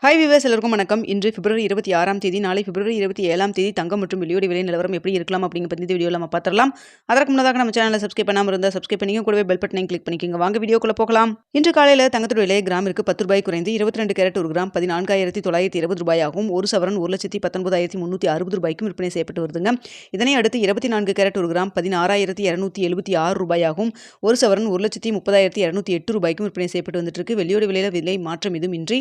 Hi viewers எல்லாருக்கும் வணக்கம். இன்று பிப்ரவரி 26ஆம் தேதி, நாளை பிப்ரவரி 27ஆம் தேதி தங்கம் மற்றும் வெள்ளியோட விலை நிலவரம் எப்படி இருக்கலாம் அப்படிங்கிற பத்தி இந்த வீடியோவில் நம்ம பார்த்துடலாம். அதற்கு முன்னதாக நம்ம சேனலை சப்ஸ்கிரைப் பண்ணாமல் இருந்தால் சப்ஸ்கிரைப் பண்ணிங்க, கூடவே பெல் பட்டனையும் கிளிக் பண்ணிக்கோங்க. வாங்க வீடியோக்குள்ள போகலாம். இன்று காலையில் தங்கத்தோட விலை கிராமிற்கு 10 ரூபாய் குறைந்து 22 கேரட் ஒரு கிராம் 14,920 ரூபாயாகவும், ஒரு சவரன் 1,19,360 ரூபாய்க்கும் விற்பனை செய்யப்பட்டு வருதுங்க. இதனை அடுத்து 24 கேரட் ஒரு கிராம் 16,276 ரூபாயாகவும், ஒரு சவரன் 1,30,208 ரூபாய்க்கும் விற்பனை செய்யப்பட்டு வந்துட்டு இருக்கு. வெள்ளியோட விலையில விலை மாற்றம் எதுவும் இன்றி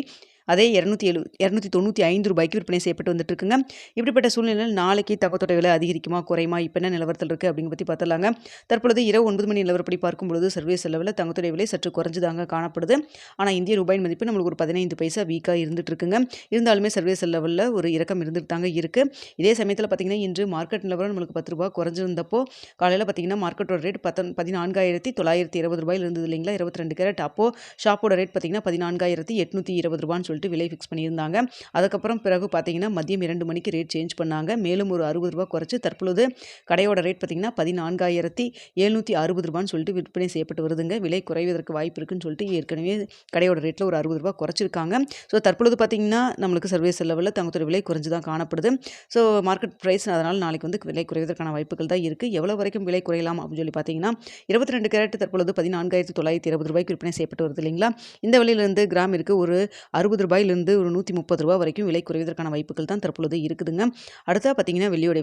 அதே 295 ரூபாய்க்கு விற்பனை செய்யப்பட்டு வந்துட்டு இருக்குங்க. இப்படிப்பட்ட சூழ்நிலையில் நாளைக்கு தங்கத்தோட விலை அதிகரிக்குமா குறையுமா, இப்போ என்ன நிலவரத்தில் இருக்குது அப்படிங்க பற்றி பார்த்துலாங்க. தற்பொழுது இரவு 9 மணி நிலவரப்படி பார்க்கும்பொழுது சர்வீஸ் செலவில் தங்கத்தோட விலை சற்று குறைஞ்சுதாங்க காணப்படுது. ஆனால் இந்திய ரூபாயின் மதிப்பு நம்மளுக்கு ஒரு 15 பைசா வீக்காக இருந்துட்டு இருக்குங்க. இருந்தாலுமே சர்வீஸ் லெவலில் ஒரு இறக்கம் இருந்துட்டு தாங்க இருக்குது. இதே சமயத்தில் பார்த்தீங்கன்னா இன்று மார்க்கெட் நிலவரம் நம்மளுக்கு 10 ரூபா குறைஞ்சிருந்தப்போ காலையில் பார்த்தீங்கன்னா மார்க்கெட்டோட ரேட் 14,920 ரூபாயில் இருந்தது இல்லைங்களா, 22 கேரட். அப்போது ஷாப்போட ரேட் பார்த்தீங்கன்னா 14,820 ரூபான்னு சொல்லிட்டு விலை ஃபிக்ஸ் பண்ணியிருந்தாங்க. அதுக்கப்புறம் பிறகு பார்த்தீங்கன்னா மதியம் 2 மணிக்கு ரேட் சேஞ்ச் பண்ணாங்க. மேலும் ஒரு 60 ரூபா குறைச்சி தற்பொழுது கடையோட ரேட் பார்த்தீங்கன்னா 14,760 ரூபான்னு சொல்லிட்டு விற்பனை செய்யப்பட்டு வருதுங்க. விலை குறைவதற்கு வாய்ப்பு இருக்குன்னு சொல்லிட்டு ஏற்கனவே கடையோட ரேட்டில் ஒரு 60 ரூபா குறைச்சிருக்காங்க. ஸோ தற்பொழுது பார்த்தீங்கன்னா நம்மளுக்கு சர்வீஸ் லெவலில் தங்கத்தோட விலை குறைஞ்சு தான் காணப்படுது. ஸோ மார்க்கெட் ப்ரைஸ் அதனால் நாளைக்கு விலை குறைவதற்கான வாய்ப்புகள் தான் இருக்குது. எவ்வளோ வரைக்கும் விலை குறையலாம் அப்படின்னு சொல்லி பார்த்தீங்கன்னா 22 கேரட் தற்பொழுது 14,920 ரூபாய்க்கு விற்பனை செய்யப்பட்டு வருது இல்லைங்களா. இந்த விலையிலிருந்து கிராமிற்கு ஒரு 60 ரூபாயிலிருந்து ஒரு 130 ரூபா வரைக்கும் விலை குறைவதற்கான வாய்ப்புகள் தான் தற்பொழுது இருக்குதுங்க. அடுத்தா பார்த்தீங்கன்னா வெள்ளியோட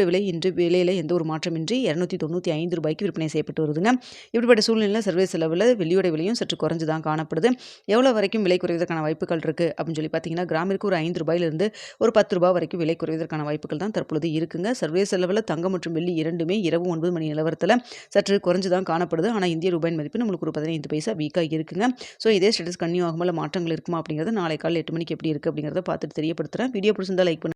விலை இன்று விலையில் எந்த ஒரு மாற்றமின்றி 295 ரூபாய்க்கு விற்பனை செய்யப்பட்டு வருதுங்க. இப்படிப்பட்ட சூழ்நிலையில் சர்வீஸ் செலவில் வெள்ளியோட விலையும் சற்று குறைஞ்சு தான் காணப்படுது. எவ்வளோ வரைக்கும் விலை குறைவதற்கான வாய்ப்புகள் இருக்குது அப்படின்னு சொல்லி பார்த்தீங்கன்னா கிராமிற்கு ஒரு 5 ரூபாயிலிருந்து ஒரு 10 ரூபாய் வரைக்கும் விலை குறைவதற்கான வாய்ப்புகள் தான் தற்பொழுது இருக்குங்க. சர்வீஸ் செலவில் தங்கம் மற்றும் வெள்ளி இரண்டுமே இரவு 9 மணி நிலவரத்தில் சற்று குறைஞ்சு தான் காணப்படுது. ஆனால் இந்திய ரூபாயின் மதிப்பு நம்மளுக்கு ஒரு 15 பைசா வீக்காக இருக்குங்க. ஸோ இதே ஸ்டேட்டஸ் கன்னியூ ஆகும்போது மாற்றங்கள் இருக்குமா அப்படிங்கிறது நாளை காலை 8 மணிக்கு எப்படி இருக்குது அப்படிங்கிறத பார்த்துட்டு தெரியப்படுத்துகிறேன். வீடியோ பிடிச்சிருந்தா லைக் பண்ணுங்க.